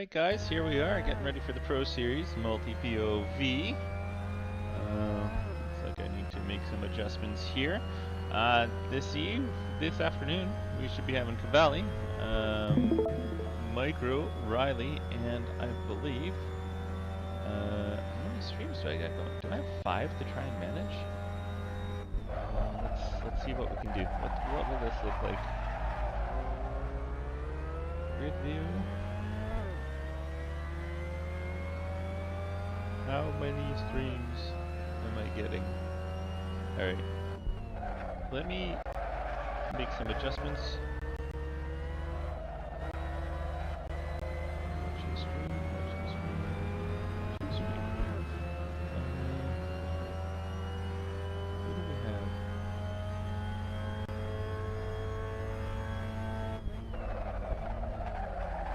Alright guys, here we are getting ready for the Pro Series multi-POV. Looks like I need to make some adjustments here. This afternoon, we should be having Cavalli, Micro, Riley, and I believe, how many streams do I got going? Do I have 5 to try and manage? Let's see what we can do. What will this look like? Grid view. How many streams am I getting? Alright. Let me make some adjustments. Watching stream, watching stream, watching stream. Who do we have?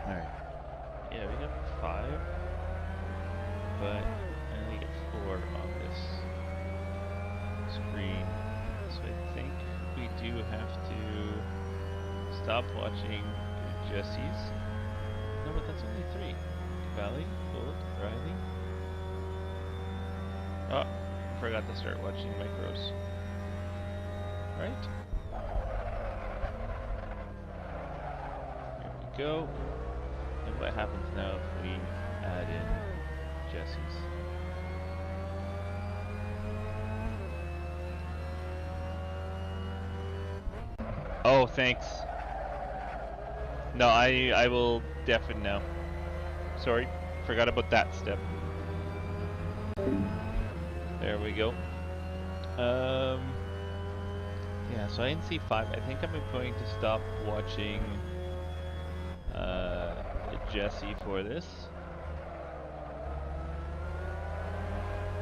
Alright. Yeah, we have 5. But I only get 4 on this screen, so I think we do have to stop watching Jesse's. No, but that's only 3. Cavalli, Gold, Riley. Oh, forgot to start watching Micros. Right? Here we go. And what happens now if we add in Jesse's? Oh, thanks. No, I will deafen now. Sorry, forgot about that step. There we go. Yeah, so I didn't see 5. I think I'm going to stop watching Jesse for this.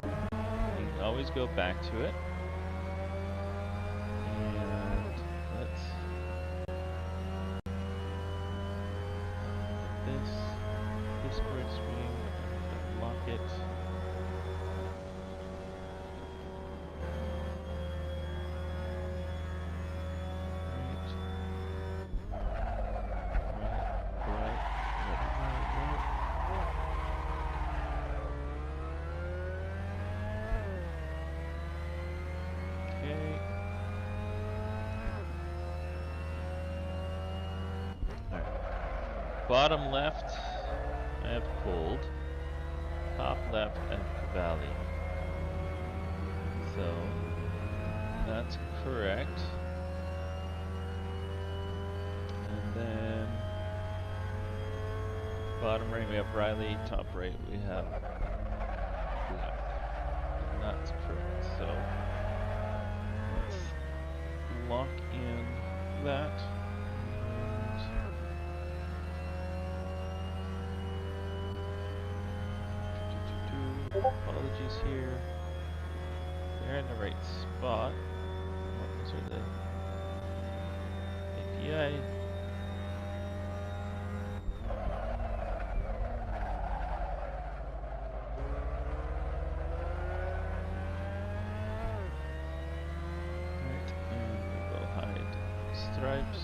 You can always go back to it. And let's put this Discord stream, lock it. Bottom left, I have Cold. Top left, I have Cavalli. So, that's correct. And then, bottom right we have Riley, top right we have Black. And that's correct. So, let's lock in that. Apologies here. They're in the right spot. Those are the API. Alright, and we will hide stripes.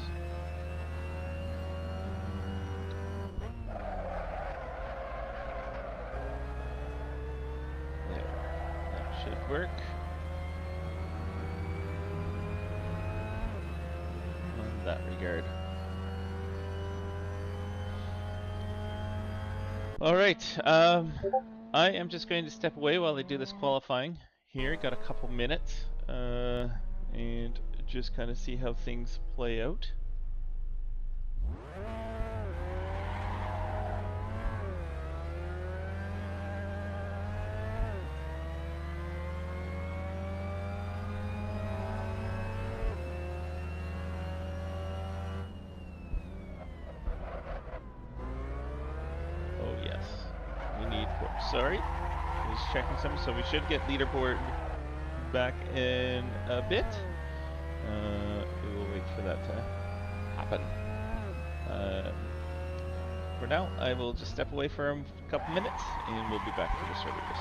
Should work. In that regard. Alright, I am just going to step away while I do this qualifying here. Got a couple minutes, and just kind of see how things play out. Sorry, just checking something. So we should get leaderboard back in a bit. We will wait for that to happen. For now, I will just step away for a couple minutes, and we'll be back for the start of this.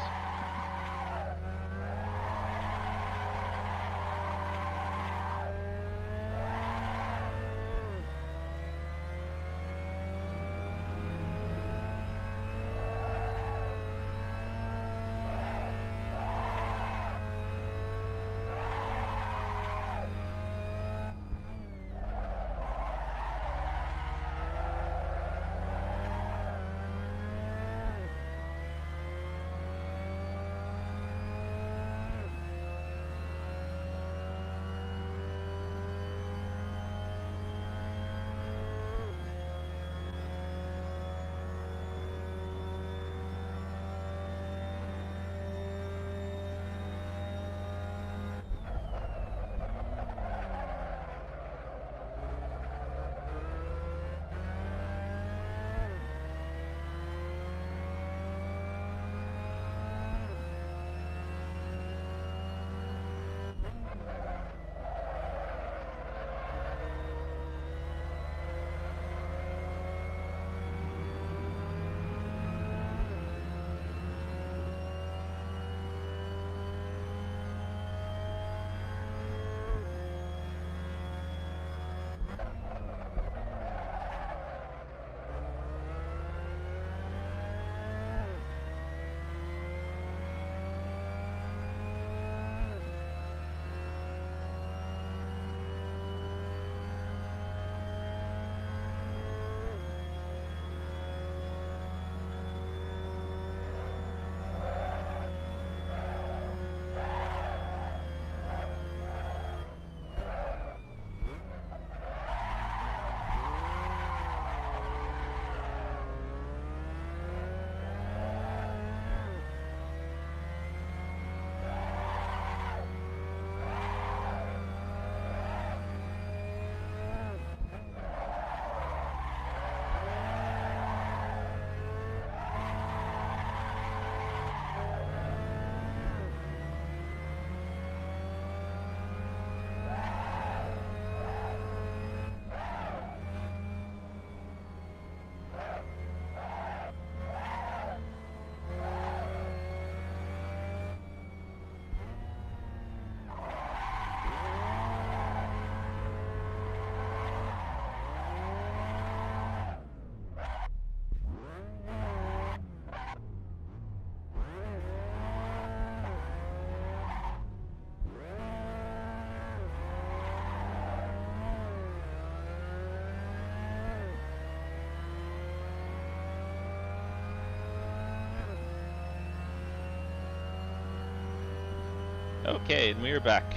Okay, and we are back.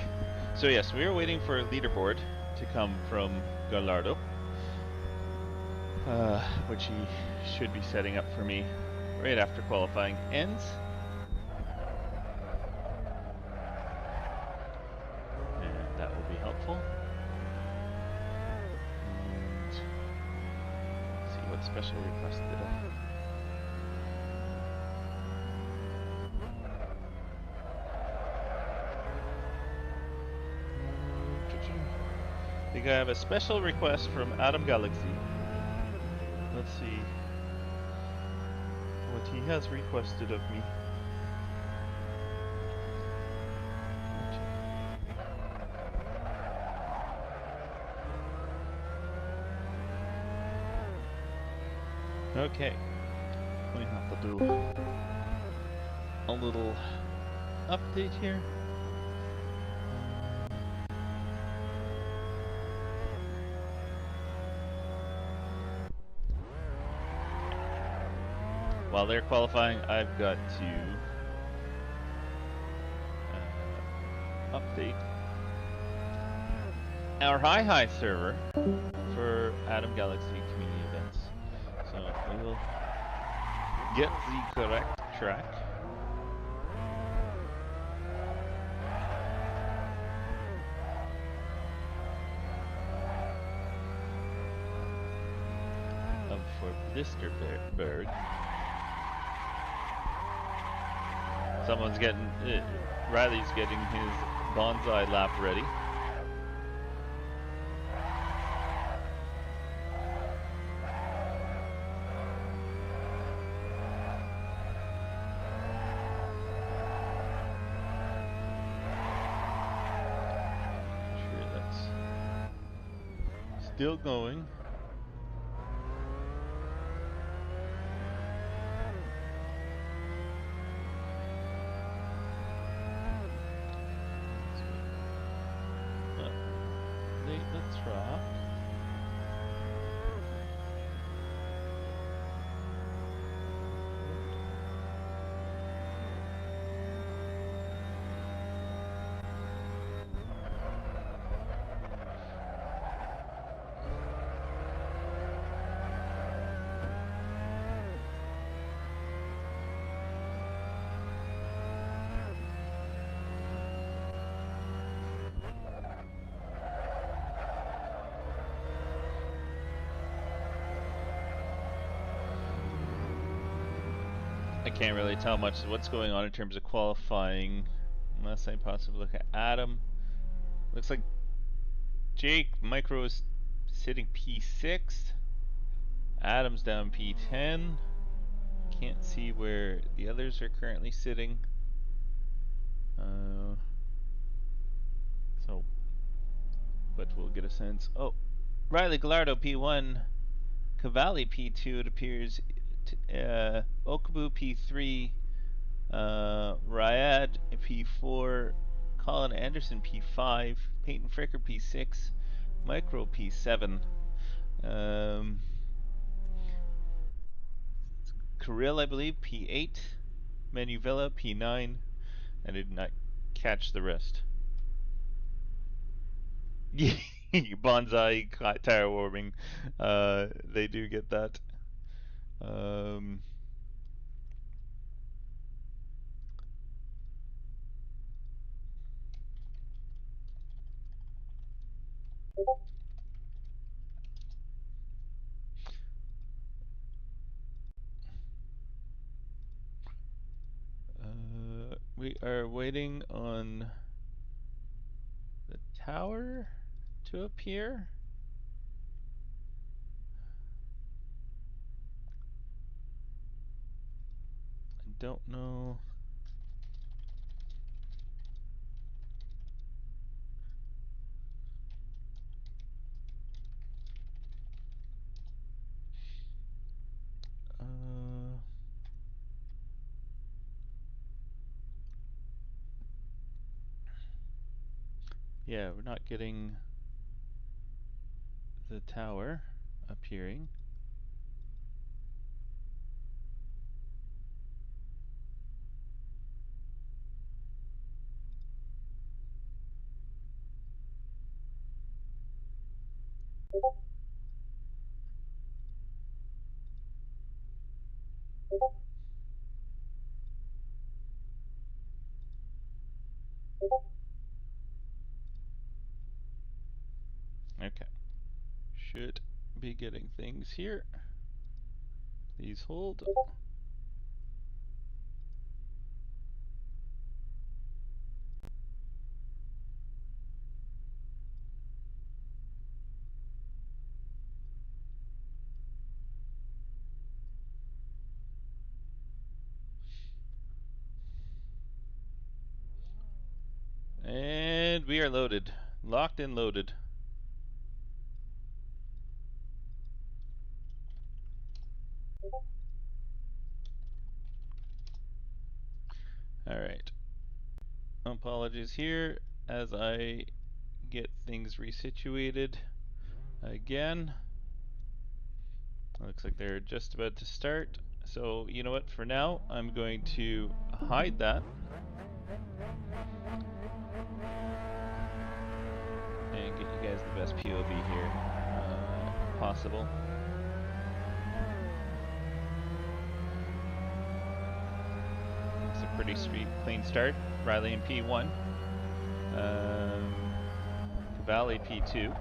So yes, we are waiting for a leaderboard to come from Gallardo, which he should be setting up for me right after qualifying ends. And that will be helpful. And see what special request did I. I think I have a special request from Adam Galaxy. Let's see what he has requested of me. Okay, we have to do a little update here. While they're qualifying, I've got to update our Hi server for Atom Galaxy community events. So we will get the correct track. For Blisterberg. Someone's getting, Riley's getting his bonsai lap ready. Sure, that's still going. Let's rock. I can't really tell much of what's going on in terms of qualifying, unless I possibly look at Adam. Looks like Jake Micro is sitting P6. Adam's down P10. Can't see where the others are currently sitting. But we'll get a sense. Oh, Riley Gallardo P1, Cavalli P2. It appears. Okabu P3, Ryad P4, Colin Anderson P5, Peyton Fricker P6, Micro P7, Kirill, I believe, P8, Manuvilla P9. I did not catch the rest. Bonsai tire warming. They do get that. Um, we are waiting on the tower to appear. I don't know. Yeah, we're not getting the tower appearing. Okay. Should be getting things here. Please hold. And we are loaded. Locked and loaded. All right. Apologies here as I get things resituated again. Looks like they're just about to start. So, you know what? For now, I'm going to hide that. And get you guys the best POV here possible. It's a pretty sweet, clean start. Riley in P1. Cavalli P2.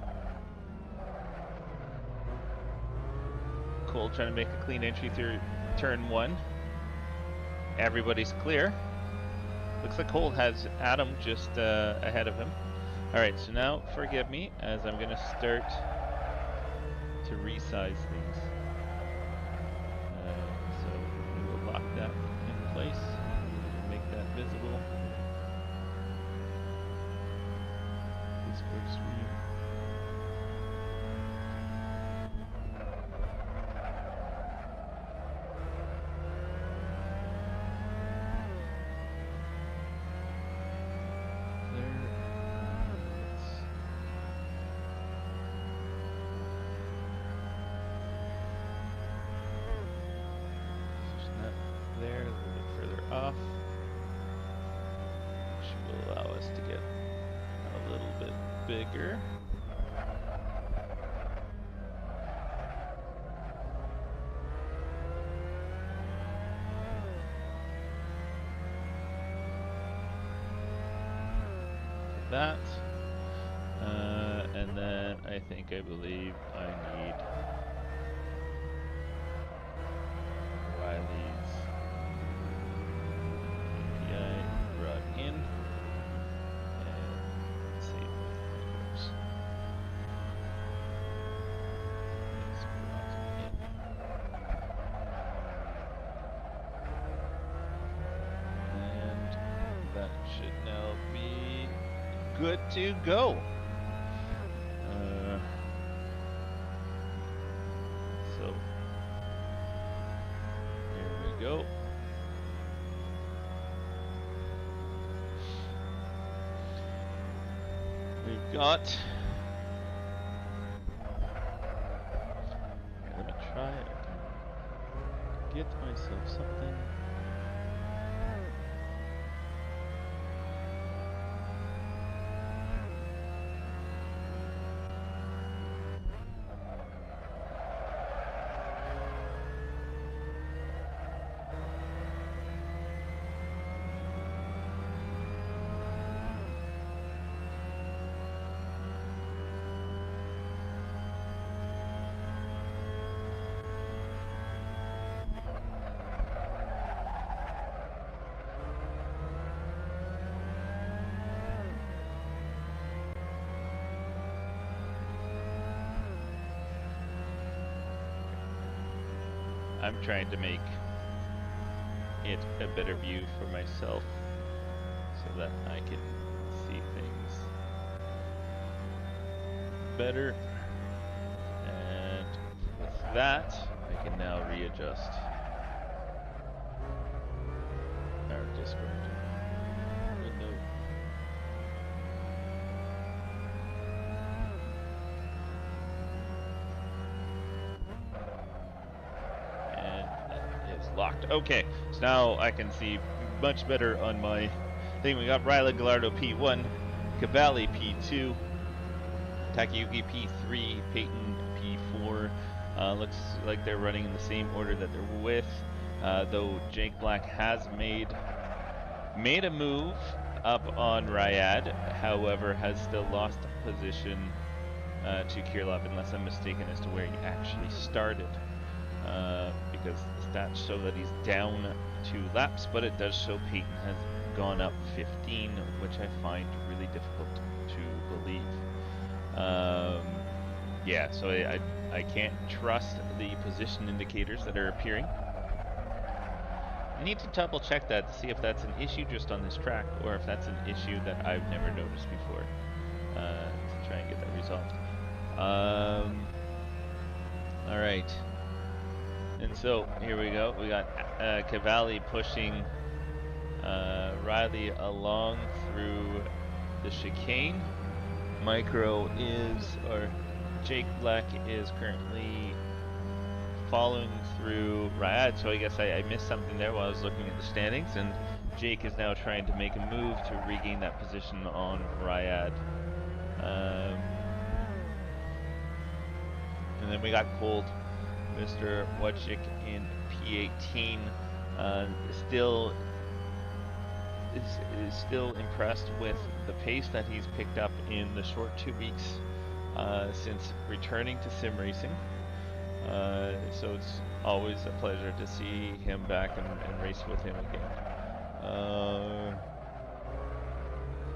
Cole trying to make a clean entry through turn 1. Everybody's clear. Looks like Cole has Adam just ahead of him. Alright, so now forgive me as I'm going to start to resize things. So we will lock that in place and make that visible. Discord stream. Bigger. That. And then I believe I need Riley's API brought in. Good to go. So here we go. We've got. Let me try to get myself something. I'm trying to make it a better view for myself so that I can see things better. And with that, I can now readjust our Discord window. Locked. Okay, so now I can see much better on my thing. We got Riley Gallardo P1, Cavalli P2, Takayuki P3, Peyton P4. Looks like they're running in the same order that they're with, though Jake Black has made a move up on Ryad, however has still lost position to Kirlov, unless I'm mistaken as to where he actually started, because the stats show that he's down 2 laps, but it does show Peyton has gone up 15, which I find really difficult to believe. Yeah, so I can't trust the position indicators that are appearing. I need to double check that to see if that's an issue just on this track, or if that's an issue that I've never noticed before, to try and get that resolved. Alright. And so, here we go. We got Cavalli pushing Riley along through the chicane. Jake Black is currently following through Ryad, so I guess I missed something there while I was looking at the standings, and Jake is now trying to make a move to regain that position on Ryad. And then we got Cold, Mr. Wojcik in P18, is still impressed with the pace that he's picked up in the short 2 weeks since returning to sim racing. So it's always a pleasure to see him back and race with him again.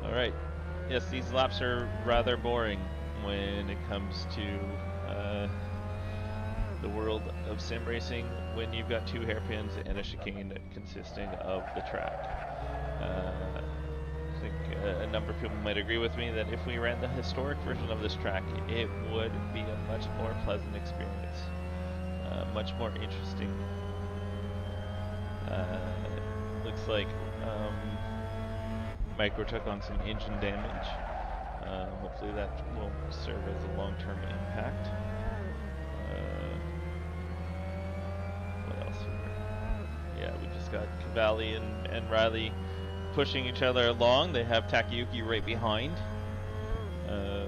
Alright, yes, these laps are rather boring when it comes to the world of sim racing, when you've got 2 hairpins and a chicane consisting of the track. I think a number of people might agree with me that if we ran the historic version of this track, it would be a much more pleasant experience, much more interesting. Looks like Micro took on some engine damage. Hopefully that will serve as a long-term impact. What else here? Yeah, we just got Cavalli and Riley pushing each other along. They have Takayuki right behind. Yeah,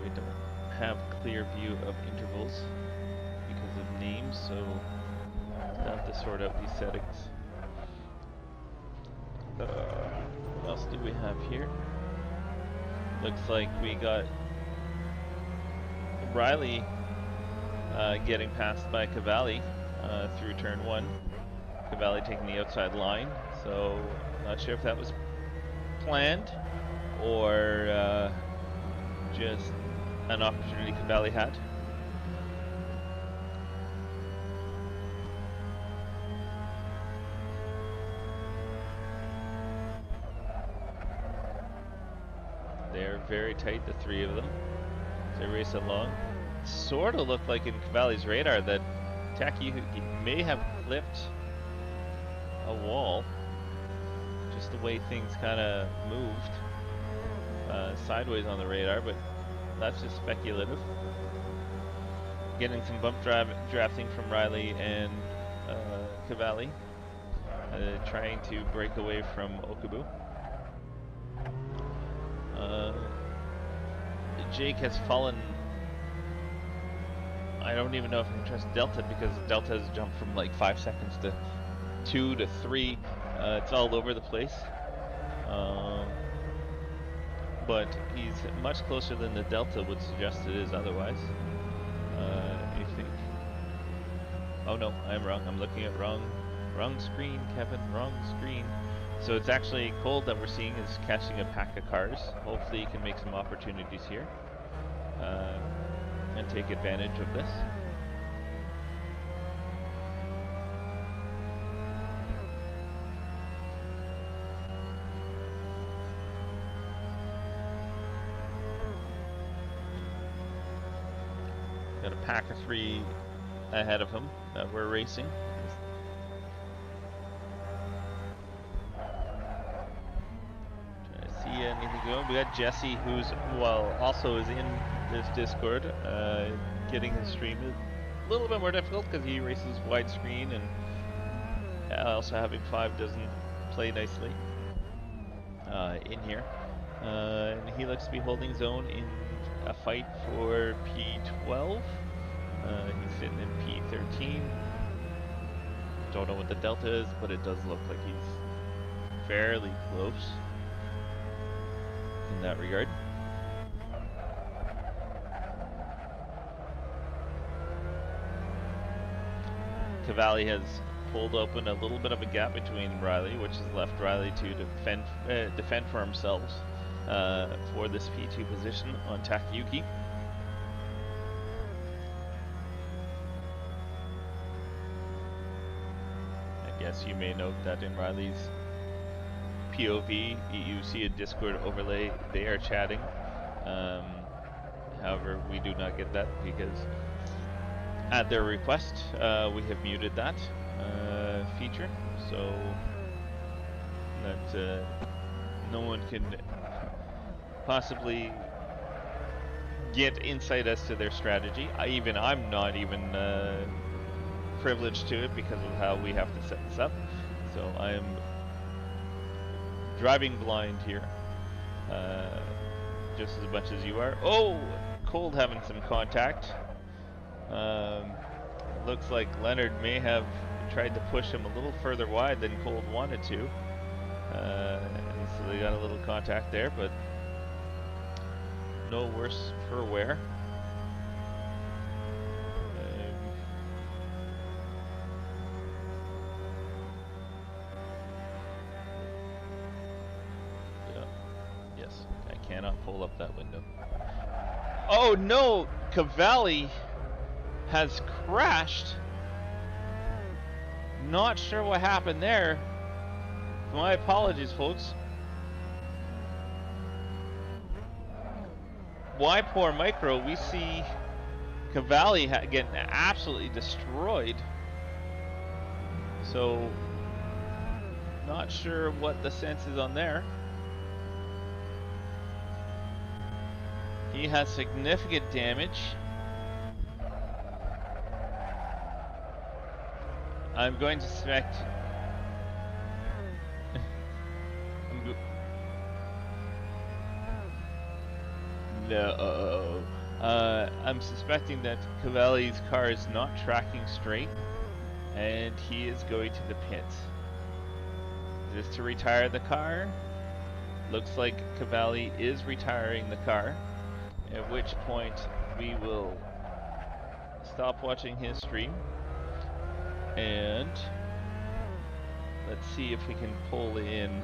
we don't have clear view of intervals because of names, so we'll have to sort out these settings. What else do we have here? Looks like we got Riley getting passed by Cavalli through turn 1. Cavalli taking the outside line, so not sure if that was planned or just an opportunity Cavalli had. They're very tight, the 3 of them, as they race along. Sort of looked like in Cavalli's radar that Takayuki may have clipped a wall, just the way things kind of moved sideways on the radar, but that's just speculative. Getting some bump drafting from Riley and Cavalli, trying to break away from Okubu. Jake has fallen. I don't even know if I can trust Delta, because Delta has jumped from like 5 seconds to 2 to 3. It's all over the place. But he's much closer than the Delta would suggest it is otherwise. I think. Oh no, I'm wrong. I'm looking at wrong screen, Kevin. Wrong screen. So it's actually Cold that we're seeing is catching a pack of cars. Hopefully he can make some opportunities here and take advantage of this. Got a pack of 3 ahead of him that we're racing. Anything going? We got Jesse, who's also is in this Discord, getting his stream a little bit more difficult because he races widescreen, and also having 5 doesn't play nicely in here. And he looks to be holding his own in a fight for P12. He's sitting in P13. Don't know what the delta is, but it does look like he's fairly close in that regard. Cavalli has pulled open a little bit of a gap between Riley, which has left Riley to defend for themselves for this P2 position on Takayuki. I guess you may note that in Riley's POV, you see a Discord overlay. They are chatting. However, we do not get that because at their request, we have muted that feature, so that no one can possibly get insight as to their strategy. I'm not even privileged to it because of how we have to set this up. So I am driving blind here, just as much as you are. Oh, Cold having some contact. Looks like Leonard may have tried to push him a little further wide than Cold wanted to. And so they got a little contact there, but no worse for wear. Yeah. Yes, I cannot pull up that window. Oh no! Cavalli has crashed. Not sure what happened there. My apologies, folks. Why poor Micro? We see Cavalli getting absolutely destroyed. So, not sure what the sense is on there. He has significant damage. I'm going to suspect. No. I'm suspecting that Cavalli's car is not tracking straight, and he is going to the pits. Is this to retire the car? Looks like Cavalli is retiring the car, at which point we will stop watching his stream. And let's see if we can pull in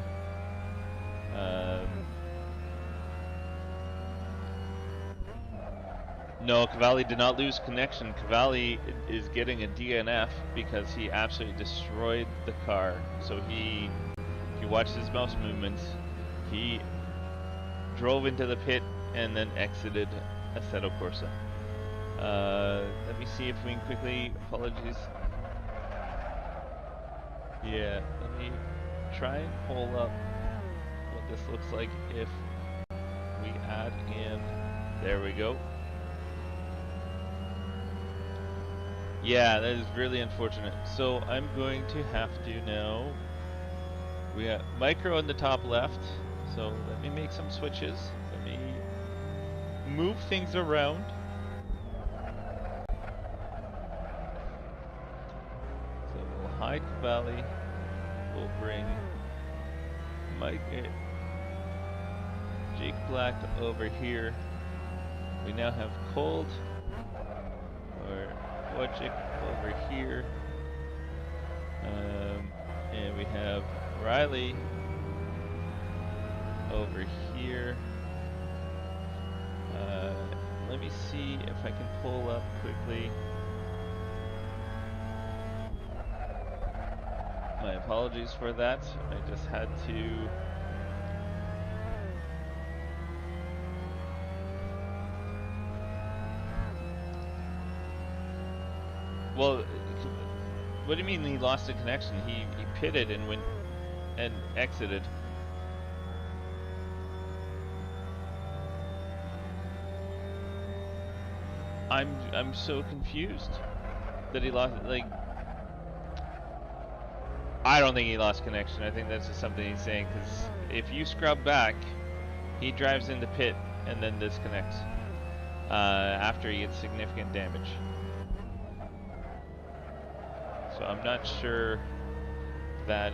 no, Cavalli did not lose connection. Cavalli is getting a DNF because he absolutely destroyed the car. So if you watch his mouse movements, he drove into the pit and then exited Assetto Corsa. Let me see if we can quickly, apologies. Yeah, let me try and pull up what this looks like if we add in, there we go. Yeah, that is really unfortunate. So I'm going to have to now, we got Micro in the top left, so let me make some switches. Let me move things around. So we'll hide Cavalli, we'll bring Jake Black over here. We now have Cold, or Wojcik over here, and we have Riley over here. Let me see if I can pull up quickly. My apologies for that. I just had to. Well, what do you mean he lost the connection? He pitted and went and exited. I'm so confused that he lost, like, I don't think he lost connection. I think that's just something he's saying, because if you scrub back, He drives in the pit and then disconnects after he gets significant damage. So I'm not sure that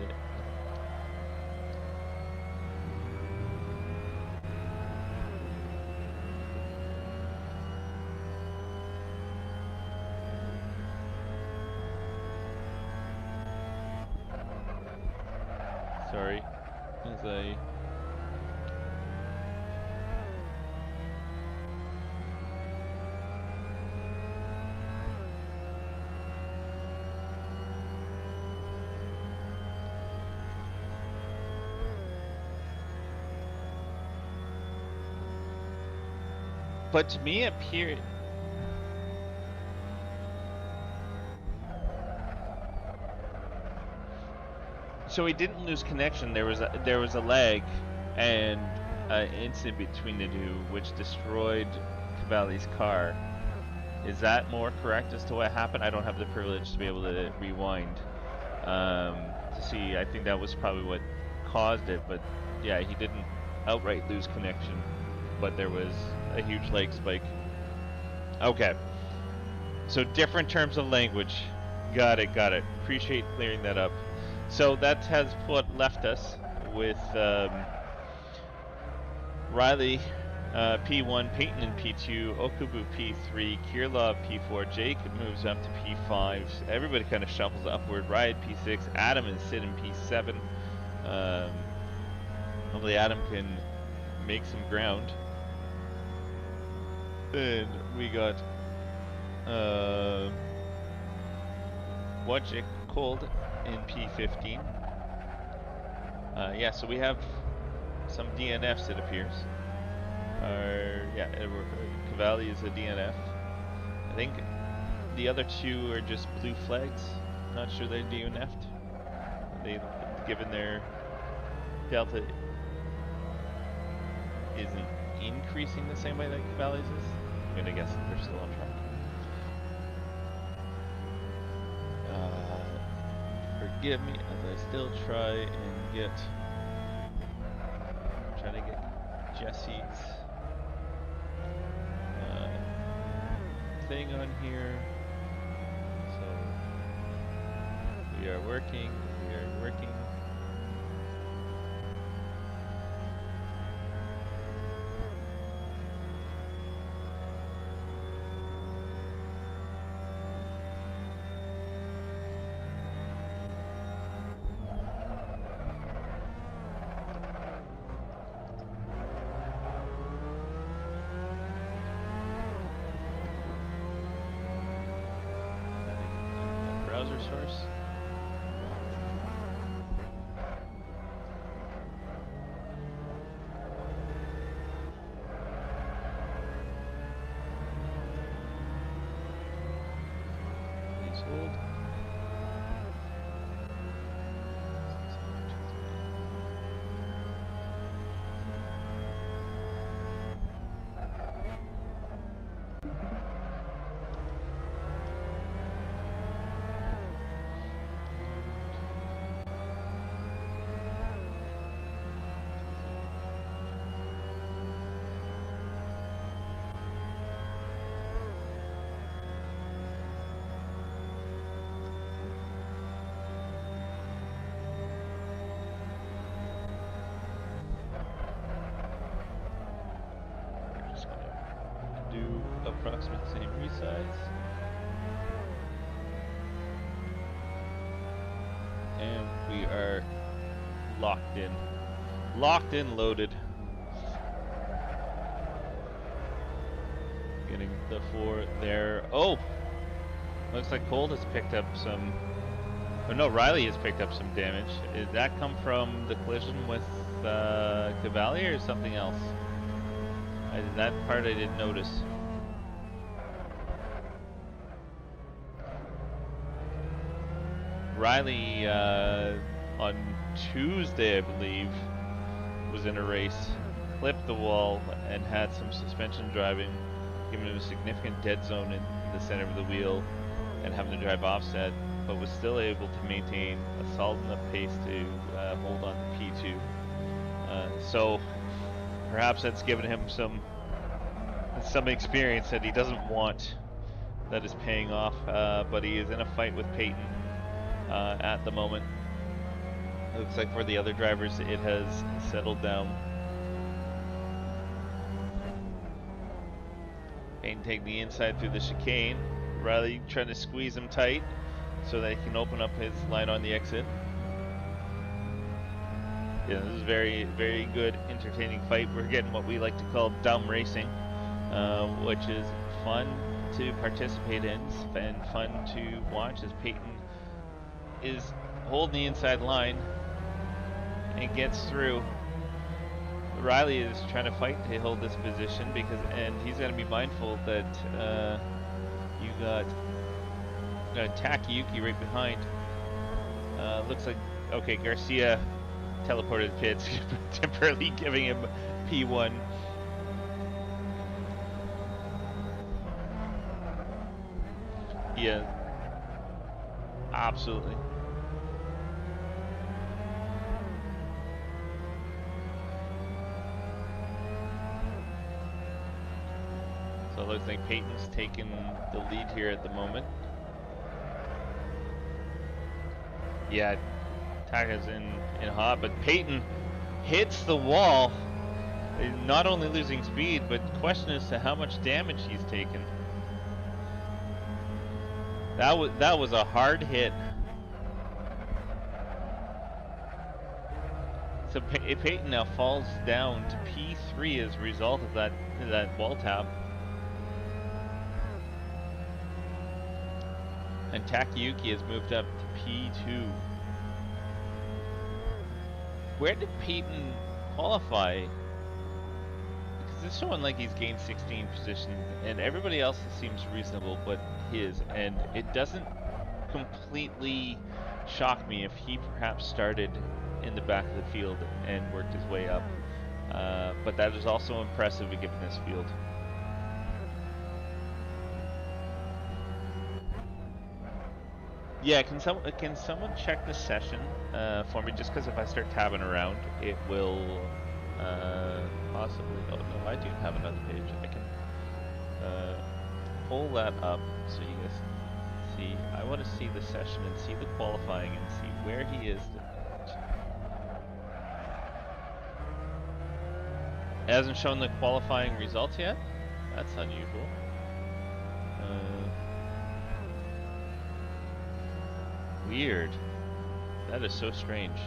sorry, as I but to me it appeared so he didn't lose connection. There was a lag and an incident between the two which destroyed Cavalli's car. Is that more correct as to what happened? I don't have the privilege to be able to rewind to see. I think that was probably what caused it, but yeah, he didn't outright lose connection, but there was a huge lag spike. Okay, so different terms of language. Got it. Appreciate clearing that up. So that has left us with Riley P1, Peyton in P2, Okubu P3, Kirlov P4, Jake moves up to P5. Everybody kind of shuffles upward. Riot P6, Adam and Sid in P7. Hopefully Adam can make some ground. Then we got Wojcik Cold in P15. Yeah, so we have some DNFs, it appears. Yeah, Cavalli is a DNF. I think the other two are just blue flags. Not sure they DNF'd. They, given their delta isn't increasing the same way that Cavalli's is. I'm gonna guess that they're still on track. Forgive me as I still trying to get Jesse's thing on here. So we are working. Browser source. Please hold. Approximate same resize, and we are locked in, loaded. Getting the 4 there. Oh, looks like Cold has picked up some. Oh no, Riley has picked up some damage. Did that come from the collision with Cavalli or something else? That part I didn't notice. Riley, on Tuesday, I believe, was in a race, clipped the wall, and had some suspension driving, giving him a significant dead zone in the center of the wheel, and having to drive offset, but was still able to maintain a solid enough pace to hold on to P2. So, perhaps that's given him some experience that he doesn't want that is paying off, but he is in a fight with Peyton at the moment. It looks like for the other drivers it has settled down. Peyton taking the inside through the chicane. Riley trying to squeeze him tight so that he can open up his line on the exit. Yeah, this is very, very good, entertaining fight. We're getting what we like to call dumb racing, which is fun to participate in and fun to watch as Peyton is holding the inside line and gets through. Riley is trying to fight to hold this position and he's going to be mindful that you got Takayuki right behind. Looks like, okay, Garcia teleported pits, temporarily giving him P1. Yeah, absolutely. So it looks like Peyton's taking the lead here at the moment. Yeah, Taka's in hot, but Peyton hits the wall. Not only losing speed, but question as to how much damage he's taken. That was a hard hit. So Peyton now falls down to P3 as a result of that wall tap. And Takayuki has moved up to P2. Where did Peyton qualify? Because it's showing like he's gained 16 positions, and everybody else seems reasonable but his, and it doesn't completely shock me if he perhaps started in the back of the field and worked his way up. But that is also impressive given this field. Yeah, can someone check the session for me? Just because if I start tabbing around, it will possibly. Oh no, I do have another page. I can pull that up so you guys see. I want to see the session and see the qualifying and see where he is. It hasn't shown the qualifying results yet. That's unusual. Weird. That is so strange.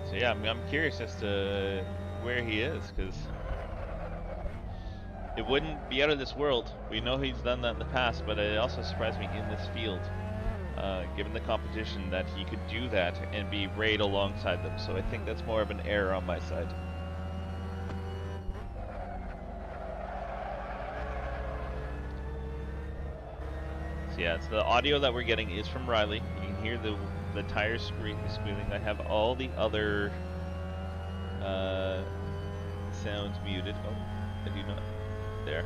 So yeah, I'm curious as to where he is, because it wouldn't be out of this world. We know he's done that in the past, but it also surprised me in this field, given the competition, that he could do that and be right alongside them. So I think that's more of an error on my side. Yeah, so the audio that we're getting is from Riley. You can hear the tires squealing. I have all the other sounds muted. Oh, I do not. There.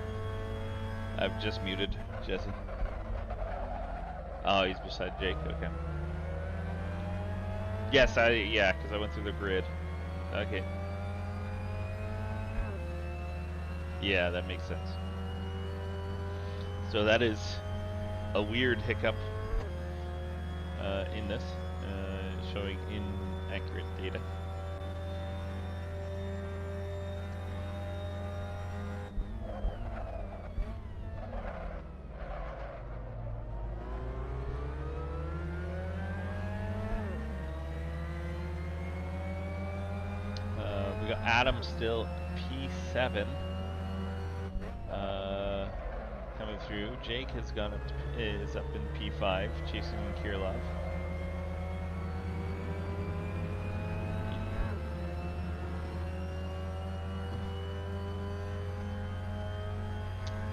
I've just muted Jesse. Oh, he's beside Jake. Okay. Yes, yeah, because I went through the grid. Okay. Yeah, that makes sense. So that is a weird hiccup in this, showing inaccurate data. We got Adam still P7. Coming through. Jake has gone up is up in P5, chasing Kirilov.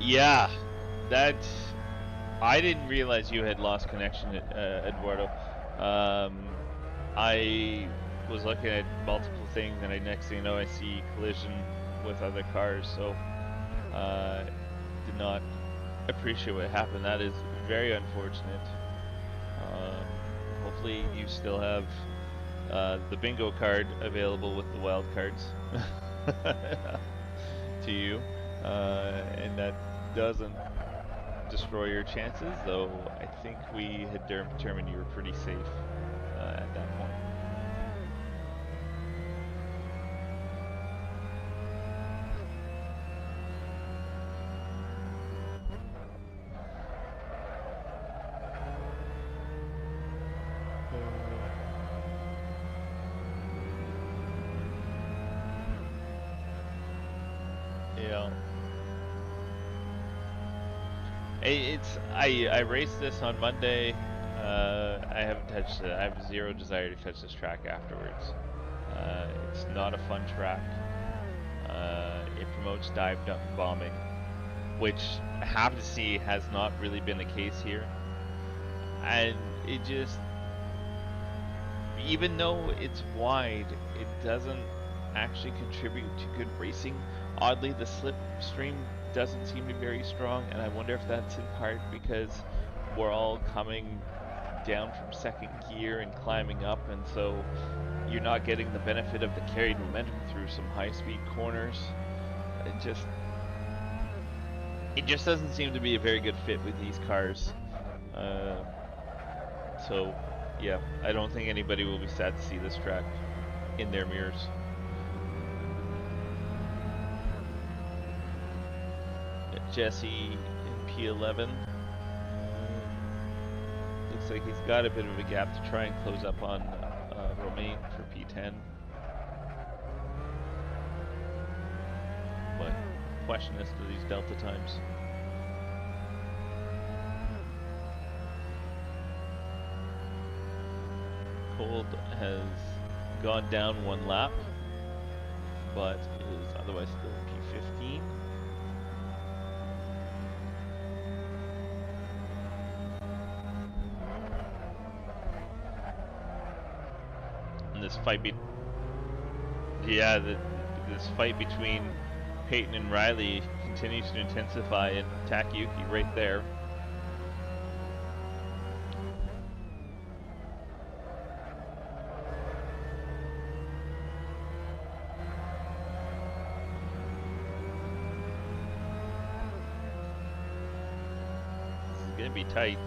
Yeah, that I didn't realize you had lost connection, Eduardo. I was looking at multiple things, and next thing you know, I see collision with other cars. So, did not appreciate what happened. That is very unfortunate. Hopefully you still have the bingo card available with the wild cards to you, and that doesn't destroy your chances, though I think we had determined you were pretty safe at that point. Yeah. I raced this on Monday. I haven't touched it. I have zero desire to touch this track afterwards. It's not a fun track. It promotes dive bombing, which I have to see has not really been the case here. And it just, even though it's wide, it doesn't actually contribute to good racing. Oddly, the slipstream doesn't seem to be very strong, and I wonder if that's in part because we're all coming down from second gear and climbing up, and so you're not getting the benefit of the carried momentum through some high-speed corners. It just doesn't seem to be a very good fit with these cars. So yeah, I don't think anybody will be sad to see this track in their mirrors. Jesse in P11. Looks like he's got a bit of a gap to try and close up on Romain for P10. But question as to these delta times. Cold has gone down one lap, but is otherwise still P15. And this fight this fight between Peyton and Riley continues to intensify, and Takayuki right there. Gonna be tight.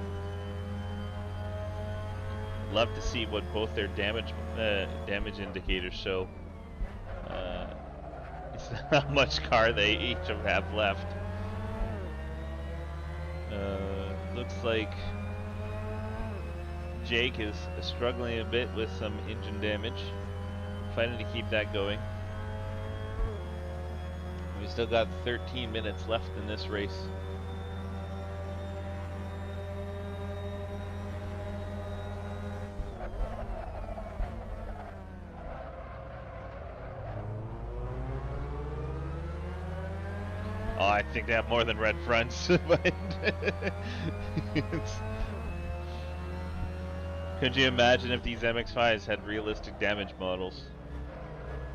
Love to see what both their damage indicators show. It's how much car they each have left. Looks like Jake is struggling a bit with some engine damage, fighting to keep that going. We still got 13 minutes left in this race. Oh, I think they have more than red fronts, but could you imagine if these MX5s had realistic damage models?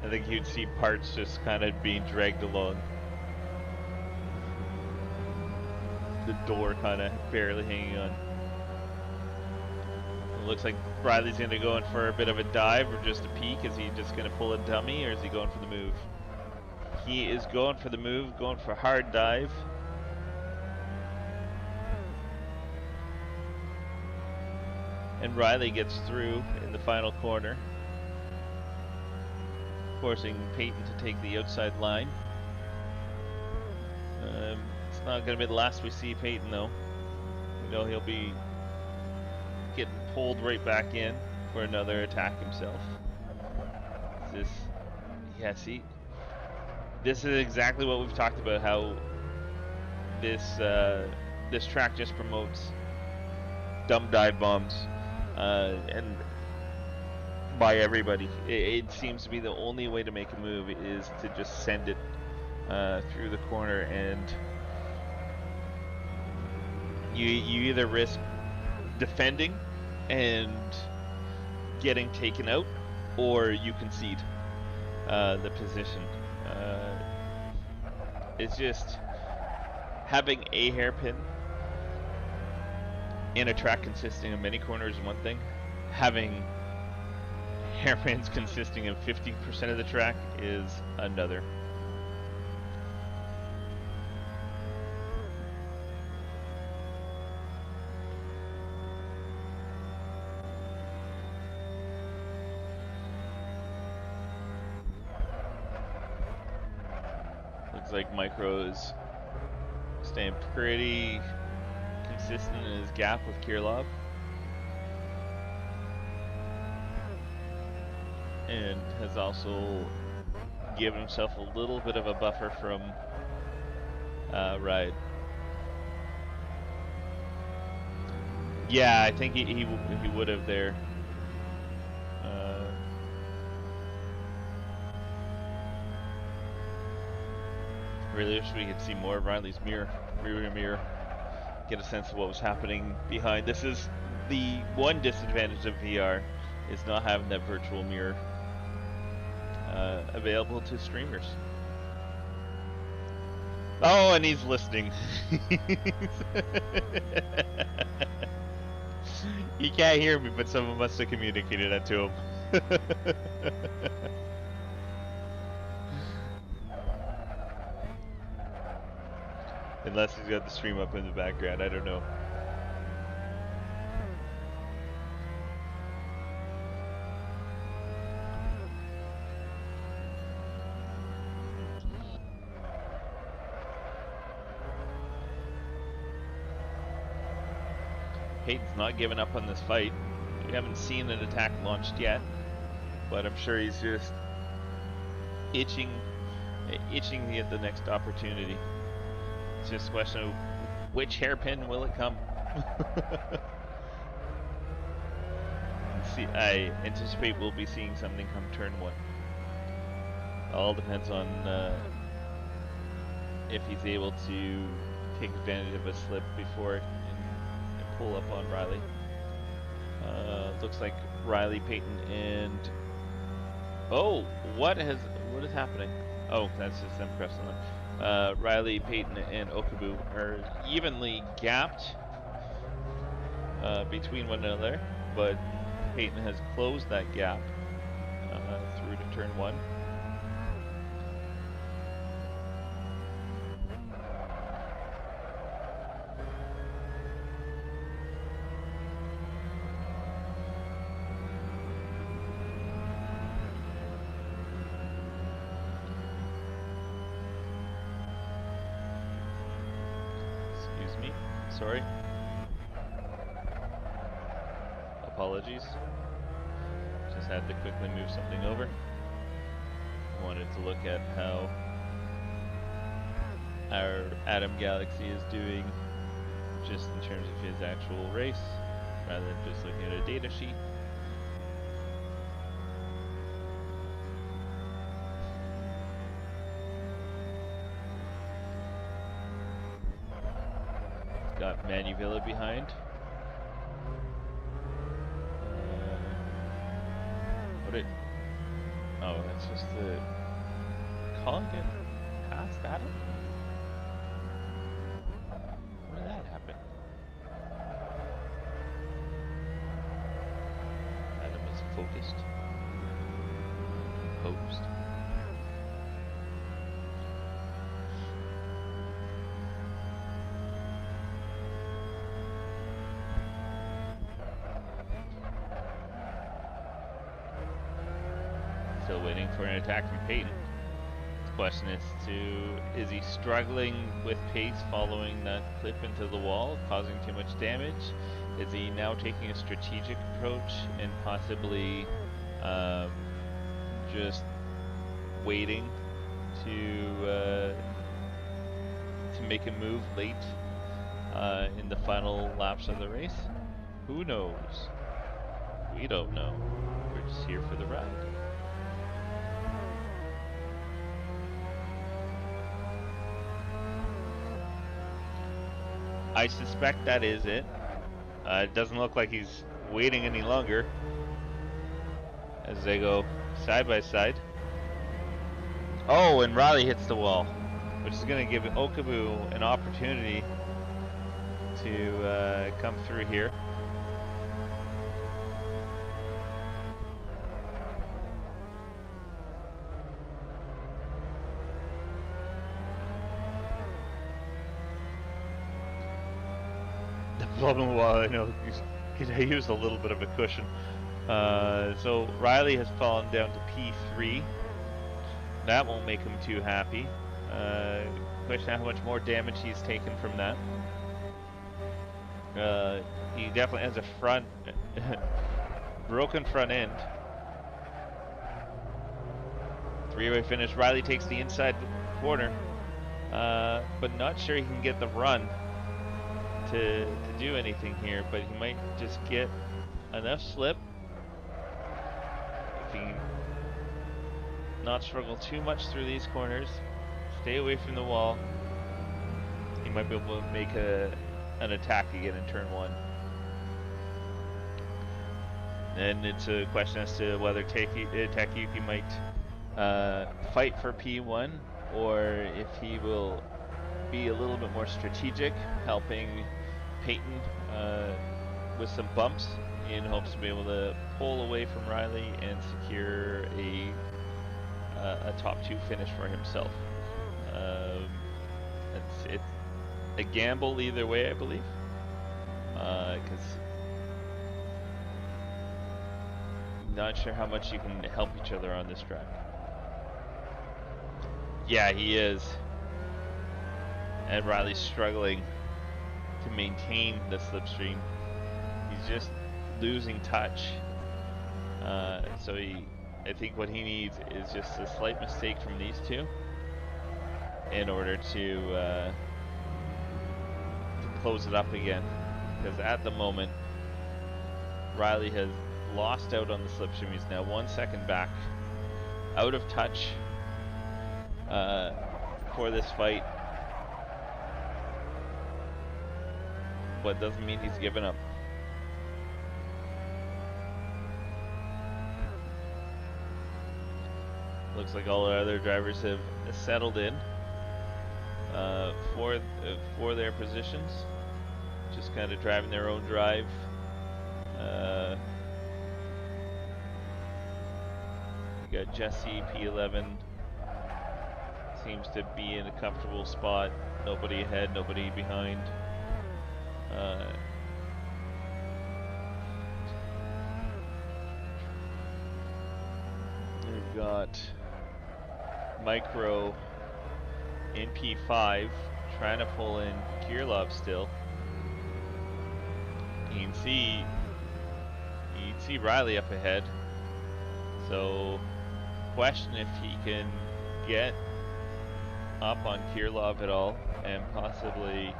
I think you'd see parts just kind of being dragged along. The door kind of barely hanging on. It looks like Riley's going to go in for a bit of a dive or just a peek. Is he just going to pull a dummy, or is he going for the move? He is going for the move, going for a hard dive. And Riley gets through in the final corner, forcing Peyton to take the outside line. It's not going to be the last we see Peyton, though. We know he'll be getting pulled right back in for another attack himself. Yeah, see, this is exactly what we've talked about, how this track just promotes dumb dive bombs, and by everybody. It seems to be the only way to make a move is to just send it through the corner, and you either risk defending and getting taken out, or you concede the position. It's just having a hairpin in a track consisting of many corners is one thing. Having hairpins consisting of 50% of the track is another. Looks like Micro is staying pretty consistent in his gap with Kirillov. And has also given himself a little bit of a buffer from Ride. Yeah, I think he would have there. Really wish we could see more of Riley's rear mirror, get a sense of what was happening behind. This is the one disadvantage of VR, is not having that virtual mirror available to streamers. Oh, and he's listening. He can't hear me, but someone must have communicated that to him. Unless he's got the stream up in the background, I don't know. Peyton's not giving up on this fight. We haven't seen an attack launched yet, but I'm sure he's just itching to get the next opportunity. It's just a question of which hairpin will it come. See, I anticipate we'll be seeing something come turn 1. All depends on if he's able to take advantage of a slip before it and pull up on Riley. Looks like Riley, Peyton, and oh, what is happening? Oh, that's just them pressing them. Riley, Peyton, and Okabu are evenly gapped between one another, but Peyton has closed that gap through to turn 1. Sorry. Apologies. Just had to quickly move something over. Wanted to look at how our Atom Galaxy is doing just in terms of his actual race, rather than just looking at a data sheet. Got Manuvilla behind. Oh, that's just the Colin get past Adam? When did that happen? Adam is focused. Posed. Still waiting for an attack from Peyton. The question is he struggling with pace following that clip into the wall, causing too much damage? Is he now taking a strategic approach and possibly just waiting to make a move late in the final laps of the race? Who knows? We don't know. We're just here for the ride. I suspect that is it. It doesn't look like he's waiting any longer as they go side by side. Oh, and Riley hits the wall, which is going to give Okabu an opportunity to come through here. The problem, well, I know he used a little bit of a cushion. So Riley has fallen down to P3. That won't make him too happy. Question how much more damage he's taken from that. He definitely has a front broken front end. Three-way finish. Riley takes the inside corner, but not sure he can get the run to do anything here. But he might just get enough slip if he not struggle too much through these corners, stay away from the wall. He might be able to make an attack again in turn 1. Then it's a question as to whether Takayuki might fight for P1 or if he will be a little bit more strategic, helping Peyton with some bumps in hopes to be able to pull away from Riley and secure a top 2 finish for himself. It's a gamble either way, I believe, because not sure how much you can help each other on this track. Yeah, he is. And Riley's struggling to maintain the slipstream. He's just losing touch. So I think what he needs is just a slight mistake from these two in order to close it up again. Because at the moment, Riley has lost out on the slipstream. He's now 1 second back, out of touch for this fight. But doesn't mean he's given up. Looks like all the other drivers have settled in for their positions, just kind of driving their own drive. We got Jesse P11 seems to be in a comfortable spot. Nobody ahead, nobody behind. We've got Micro in P5 trying to pull in Kirillov still. You can see Riley up ahead. So question if he can get up on Kirillov at all and possibly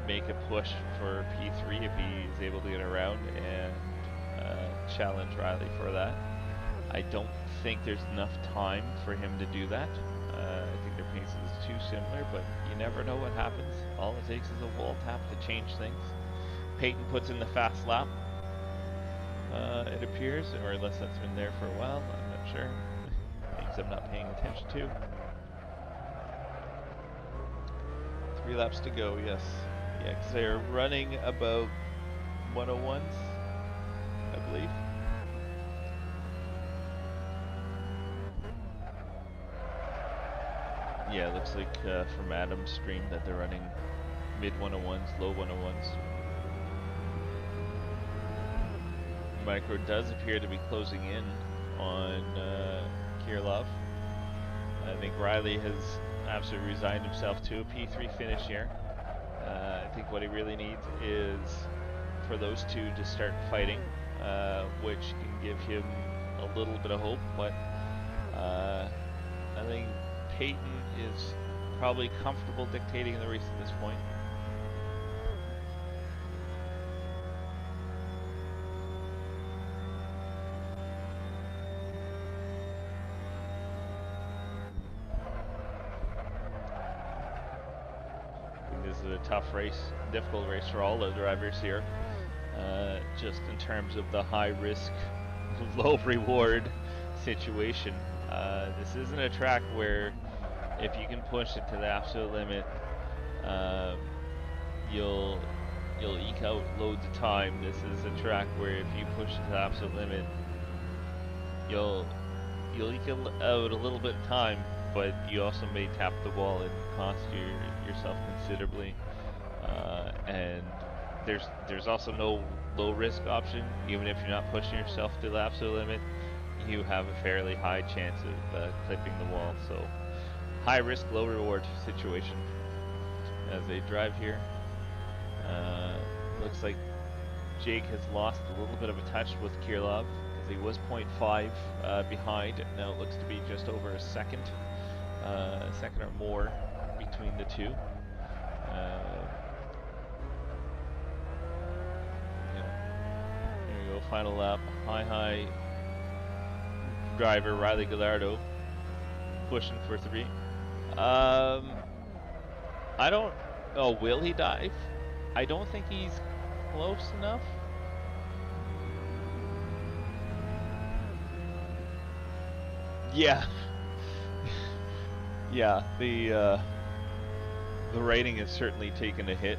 make a push for P3 if he's able to get around and challenge Riley for that. I don't think there's enough time for him to do that. I think their paces is too similar, but you never know what happens. All it takes is a wall tap to change things. Peyton puts in the fast lap, it appears, or unless that's been there for a while, I'm not sure. Things I'm not paying attention to. 3 laps to go, yes. Yeah, because they're running about 101s, I believe. Yeah, it looks like from Adam's stream that they're running mid 101s, low 101s. Micro does appear to be closing in on Kirillov. I think Riley has absolutely resigned himself to a P3 finish here. I think what he really needs is for those two to start fighting, which can give him a little bit of hope, but I think Peyton is probably comfortable dictating the race at this point. This is a tough race, difficult race for all the drivers here, just in terms of the high risk, low reward situation. This isn't a track where if you can push it to the absolute limit, you'll eke out loads of time. This is a track where if you push to the absolute limit, you'll eke out a little bit of time, but you also may tap the wall and cost yourself considerably. And there's also no low risk option. Even if you're not pushing yourself to the absolute limit, you have a fairly high chance of clipping the wall. So high risk, low reward situation as they drive here. Looks like Jake has lost a little bit of a touch with Kirlov, as he was 0.5 behind. Now it looks to be just over a second or more between the two. Here we go, final lap. High driver Riley Gallardo pushing for 3. I don't. Oh, will he dive? I don't think he's close enough. Yeah. Yeah, the rating has certainly taken a hit.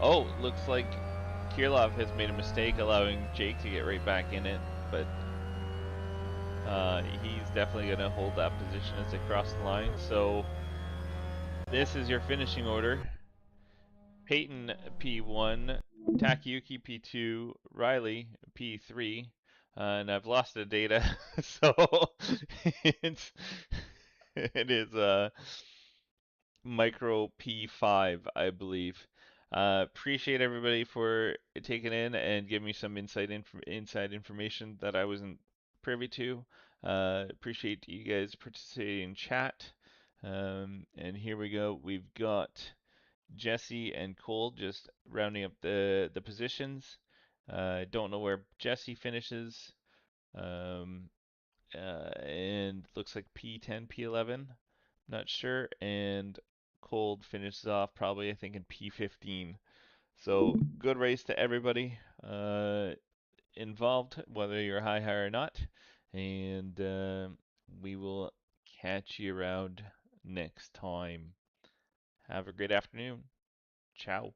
Oh, looks like Kirlov has made a mistake allowing Jake to get right back in it, but he's definitely going to hold that position as they cross the line. So this is your finishing order. Peyton P1, Takayuki P2, Riley P3, and I've lost the data, so it is Micro P5, I believe. Appreciate everybody for taking in and giving me some inside information that I wasn't privy to. Appreciate you guys participating in chat. And here we go. We've got Jesse and Cole just rounding up the positions. Don't know where Jesse finishes. And looks like P10, P11. Not sure. And Cold finishes off probably, I think, in P15. So good race to everybody involved, whether you're high or not. And we will catch you around next time. Have a great afternoon. Ciao.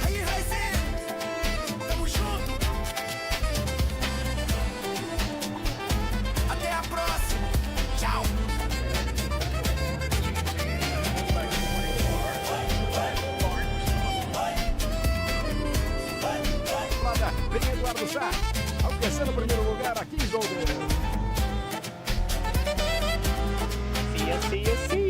Aí, Raizinho, tamo junto. terceiro primeiro lugar aqui em Golden. See ya, see ya, see ya.